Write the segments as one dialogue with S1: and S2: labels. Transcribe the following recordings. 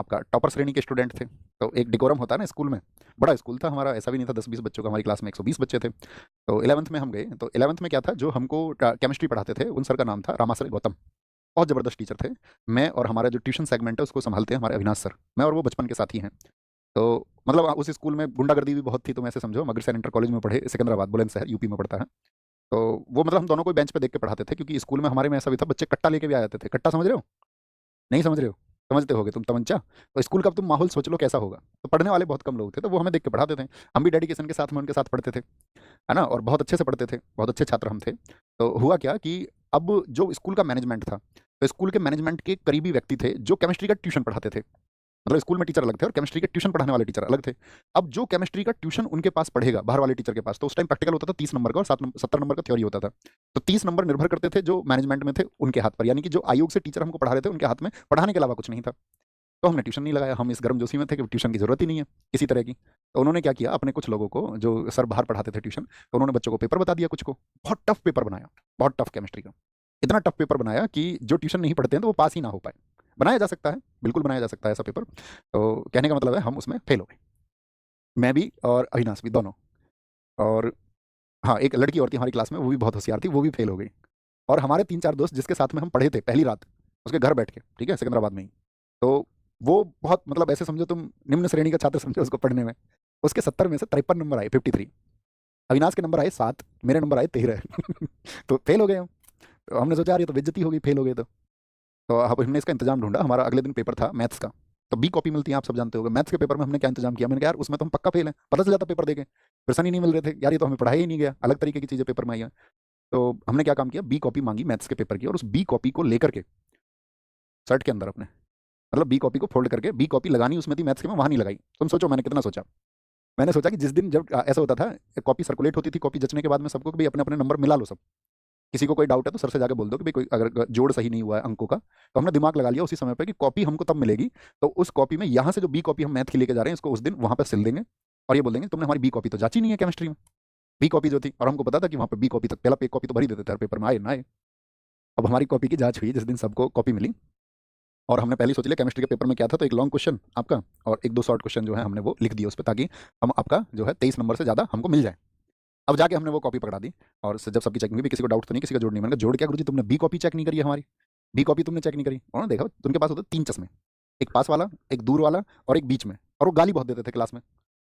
S1: आपका टॉपर श्रेणी के स्टूडेंट थे। तो एक डिकोरम होता है ना स्कूल में, बड़ा स्कूल था हमारा, ऐसा भी नहीं था 10-20 बच्चों का, हमारी क्लास में 120 बच्चे थे। तो 11th में हम गए, तो 11th में क्या था, जो हमको केमिस्ट्री पढ़ाते थे उन सर का नाम था रामासर गौतम। बहुत ज़बरदस्त टीचर थे। मैं और हमारा जो ट्यूशन सेगमेंट है उसको संभालते हैं हमारे अविनाश सर। मैं और वो बचपन के साथी हैं। तो मतलब उस स्कूल में गुंडागर्दी भी बहुत थी, तो मैं ऐसे समझो, हम अग्रसेन इंटर कॉलेज में पढ़े, सिकंदराबाद बुलंदशहर यूपी में पड़ता है। तो वो मतलब हम दोनों को बेंच पे देख के पढ़ाते थे, क्योंकि स्कूल में हमारे में ऐसा भी था, बच्चे कट्टा लेके भी आ जाते थे। कट्टा समझ रहे हो? नहीं समझ रहे हो? समझते होगे तुम, तमंचा। तो स्कूल का तुम माहौल सोच लो कैसा होगा। तो पढ़ने वाले बहुत कम लोग थे, तो वो हमें देख के पढ़ाते थे। हम भी डेडिकेशन के साथ में उनके साथ पढ़ते थे, है ना, और बहुत अच्छे से पढ़ते थे, बहुत अच्छे छात्र हम थे। तो हुआ क्या कि अब जो स्कूल का मैनेजमेंट था, तो स्कूल के मैनेजमेंट के करीबी व्यक्ति थे जो केमिस्ट्री का ट्यूशन पढ़ाते थे। मतलब स्कूल में टीचर अलग थे और केमिस्ट्री के ट्यूशन पढ़ाने वाले टीचर अलग थे। अब जो केमिस्ट्री का ट्यूशन उनके पास पढ़ेगा बाहर वाले टीचर के पास, तो उस टाइम प्रैक्टिकल होता था 30 नंबर का और 70 नंबर का थ्योरी होता था। तो 30 नंबर निर्भर करते थे जो मैनेजमेंट में थे उनके हाथ पर, यानी कि जो आयोग से टीचर हमको पढ़ा रहे थे उनके हाथ में, पढ़ाने के अलावा कुछ नहीं था। तो हमने ट्यूशन नहीं लगाया, हम इस गर्मजोशी में थे कि ट्यूशन की जरूरत ही नहीं है किसी तरह की। तो उन्होंने क्या किया, अपने कुछ लोगों को, जो सर बाहर पढ़ाते थे ट्यूशन, तो उन्होंने बच्चों को पेपर बता दिया कुछ को। बहुत टफ पेपर बनाया, बहुत टफ केमिस्ट्री का। इतना टफ पेपर बनाया कि जो ट्यूशन नहीं पढ़ते हैं तो वो पास ही ना हो पाए। बनाया जा सकता है, बिल्कुल बनाया जा सकता है ऐसा पेपर। तो कहने का मतलब है हम उसमें फेल हो गए, मैं भी और अविनाश भी दोनों। और हाँ, एक लड़की और थी हमारी क्लास में, वो भी बहुत होशियार थी, वो भी फेल हो गई। और हमारे 3-4 दोस्त जिसके साथ में हम पढ़े थे पहली रात, उसके घर बैठ के, ठीक है, सिकंदराबाद में ही। तो वो बहुत मतलब ऐसे समझो तुम, निम्न श्रेणी का छात्र समझो उसको पढ़ने में। उसके 70 में से 53 नंबर आए, 53। अविनाश के नंबर आए 7, मेरे नंबर आए 13। तो फेल हो गए हम। तो हमने सोचा यार ये तो बेइज्जती हो गई, फेल हो गए तो अब हमने इसका इंतजाम ढूंढा। हमारा अगले दिन पेपर था मैथ्स का। तो बी कॉपी मिलती है, आप सब जानते होंगे। मैथ्स के पेपर में हमने क्या इंतजाम किया, मैंने कहा यार उसमें तो हम पक्का फेल हैं, पता चल जाता पेपर देके। प्रश्न ही नहीं मिल रहे थे यार, ये तो हमें पढ़ाया ही नहीं गया, अलग तरीके की चीज़ें पेपर में आई हैं। तो हमने क्या काम किया, बी कॉपी मांगी मैथ्स के पेपर की, और उस बी कॉपी को लेकर के शर्ट के अंदर अपने, मतलब बी कॉपी को फोल्ड करके, बी कॉपी लगानी उसमें थी मैथ्स के में, वहाँ नहीं लगाई। तुम सोचो मैंने कितना सोचा। मैंने सोचा कि जिस दिन जब ऐसा होता था, कॉपी सर्कुलेट होती थी, कॉपी जचने के बाद में सबको कि भाई अपने अपने नंबर मिला लो सब। किसी को कोई डाउट है तो सर से जाके बोल दो कि भाई कोई अगर जोड़ सही नहीं हुआ है अंकों का। तो हमने दिमाग लगा लिया उसी समय पे कि कॉपी हमको तब मिलेगी, तो उस कॉपी में यहाँ से जो बी कॉपी हम मैथ की लेके जा रहे हैं, इसको उस दिन वहाँ पे सिल देंगे। और ये बोल देंगे तुमने हमारी बी कॉपी तो जांची नहीं है केमिस्ट्री में। बी कॉपी जो थी, और हमको पता था कि वहाँ पे बी कॉपी तक, पहला पे कॉपी तो भरी देते थे हर पेपर में, आए ना आए। अब हमारी कॉपी की जांच हुई जिस दिन सबको कॉपी मिली। और हमने पहले ही सोच लिया केमिस्ट्री के पेपर में क्या था, तो एक लॉन्ग क्वेश्चन आपका और एक दो शॉर्ट क्वेश्चन जो है हमने वो लिख दिए उस पर, ताकि हम आपका जो है 23 नंबर से ज़्यादा हमको मिल जाए। अब जाके हमने वो कॉपी पकड़ा दी। और जब सबकी चेकिंग हुई, भी किसी को डाउट तो नहीं, किसी का जोड़ नहीं। मैंने कहा जोड़ क्या गुरुजी, तुमने बी कॉपी चेक नहीं करी है हमारी, बी कॉपी तुमने चेक नहीं करी। उन्होंने देखा उनके पास होते 3 चश्मे, एक पास वाला, एक दूर वाला और एक बीच में। और वो गाली बहुत देते थे क्लास में।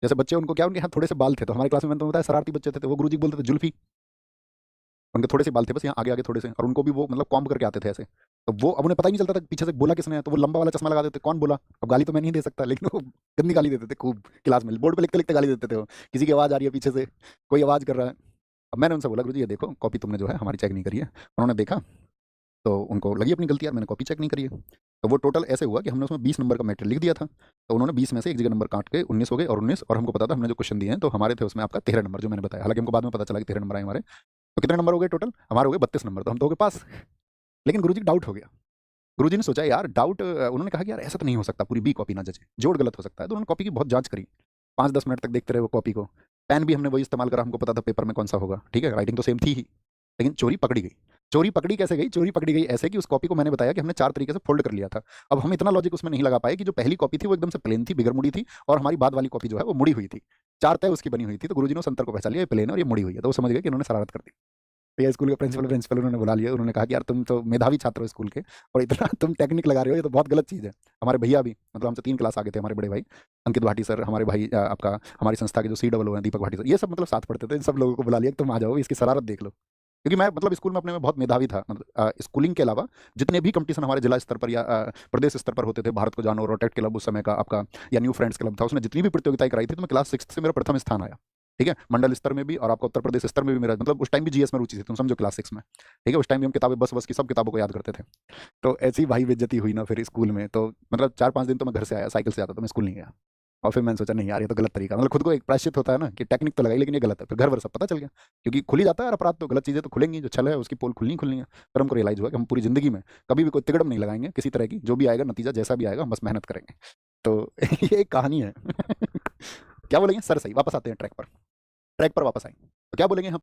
S1: जैसे बच्चे, उनको क्या, उनके हाथ थोड़े से बाल थे, तो हमारी क्लास में मैंने तो बताया शरारती बच्चे थे, वो गुरुजी बोलते थे जुल्फी। उनके थोड़े से बाल थे बस यहाँ आगे आगे थोड़े से, और उनको भी वो मतलब कॉम्ब करके आते थे ऐसे। तो वो, अब उन्हें पता ही नहीं चलता था कि पीछे से बोला किसने है, तो वो लंबा वाला चश्मा लगा देते, कौन बोला। अब गाली तो मैं नहीं दे सकता, लेकिन वो गंदी गाली देते थे खूब। क्लास में बोर्ड पे लिखते लिखते गाली देते थे वो, किसी की आवाज़ आ रही है पीछे से, कोई आवाज़ कर रहा है। अब मैंने उनसे बोला गुरुजी ये देखो कॉपी तुमने जो है हमारी चेक नहीं करी है। उन्होंने देखा, तो उनको लगी अपनी गलती, यार मैंने कॉपी चेक नहीं करी है। तो वो टोटल ऐसे हुआ कि हमने उसमें 20 नंबर का मैटर लिख दिया था। तो उन्होंने 20 में से एक जगह नंबर काट के 19 हो गए, और 19, और हमको पता था हमने जो क्वेश्चन दिए हैं तो हमारे थे उसमें आपका 13 नंबर जो मैंने बताया। हालांकि हमको बाद में पता चला कि 13 नंबर आए हमारे। तो कितने नंबर हो गए टोटल हमारे? हो गए 32 नंबर, तो हम तो हो गए पास। लेकिन गुरुजी को डाउट हो गया। गुरुजी ने सोचा यार डाउट, उन्होंने कहा कि यार ऐसा तो नहीं हो सकता पूरी बी कॉपी ना जचे, जोड़ गलत हो सकता है। तो उन्होंने कॉपी की बहुत जांच करी, 5-10 मिनट तक देखते रहे वो कॉपी को। पेन भी हमने वही इस्तेमाल करा, हमको पता था पेपर में कौन सा होगा, ठीक है, राइटिंग तो सेम थी ही। लेकिन चोरी पकड़ी गई। चोरी पकड़ी कैसे गई? चोरी पकड़ी गई ऐसे कि उस कॉपी को मैंने बताया कि हमने 4 तरीके से फोल्ड कर लिया था। अब हम इतना लॉजिक उसमें नहीं लगा पाए कि जो पहली कॉपी थी वो एकदम से प्लेन थी, बिगर मुड़ी थी, और हमारी बाद वाली कॉपी जो है वो मुड़ी हुई थी। 4 तय उसकी बनी हुई थी। तो गुरुजी ने उस अंतर को पहचान लिया, ये प्लेन है और ये मुड़ी हुई है, तो वो समझ गए कि इन्होंने शरारत कर दी। तो ये स्कूल के प्रिंसिपल उन्होंने बुला लिया। उन्होंने कहा कि यार तुम तो मेधावी छात्र हो स्कूल के, और इतना तुम टेक्निक लगा रहे हो, ये तो बहुत गलत चीज़ है। हमारे भैया भी, मतलब हमसे 3 क्लास आगे थे, हमारे बड़े भाई अंकित भाटी सर, हमारे भाई आपका हमारी संस्था के जो COO हैं दीपक भाटी सर, ये सब मतलब साथ पढ़ते थे। इन सब लोगों को बुला लिया कि तुम आ जाओ, इसकी शरारत देख लो। क्योंकि मैं मतलब स्कूल में अपने में बहुत मेधावी था, मतलब स्कूलिंग के अलावा जितने भी कंपटीशन हमारे जिला स्तर पर या प्रदेश स्तर पर होते थे, भारत को जानो, रोटेट क्लब उस समय का आपका, या न्यू फ्रेंड्स क्लब था, उसने जितनी भी प्रतियोगिताएं कराई थी, तो मैं क्लास 6 से मेरा प्रथम स्थान आया। ठीक है, मंडल स्तर में भी, और आपका उत्तर प्रदेश स्तर में भी मेरा, मतलब उस टाइम भी GS में रुचि थी, तुम समझो क्लास 6 में। ठीक है, उस टाइम भी हम किताबें बस बस की सब किताबों को याद करते थे। तो ऐसी भाई बेइज्जती हुई ना फिर स्कूल में, तो मतलब 4-5 दिन तो मैं घर से आया, साइकिल से आता था, मैं स्कूल नहीं गया। और फिर मैंने सोचा नहीं यार ये तो गलत तरीका, मतलब खुद को एक प्रायश्चित होता है ना कि टेक्निक तो लगाई लेकिन ये गलत है। फिर घर वर सब पता चल गया, क्योंकि खुल ही जाता है यार अपराध, तो गलत चीज़ें तो खुलेंगी, जो छल है उसकी पोल खुलनी ही खुलनी है। फिर हमको रियलाइज हुआ कि हम पूरी जिंदगी में कभी भी कोई तिगड़म नहीं लगाएंगे किसी तरह की, जो भी आएगा नतीजा जैसा भी आएगा हम बस मेहनत करेंगे। तो ये एक कहानी है। क्या बोलेंगे सर? सही, वापस आते हैं ट्रैक पर, ट्रैक पर वापस आएंगे तो क्या बोलेंगे हम?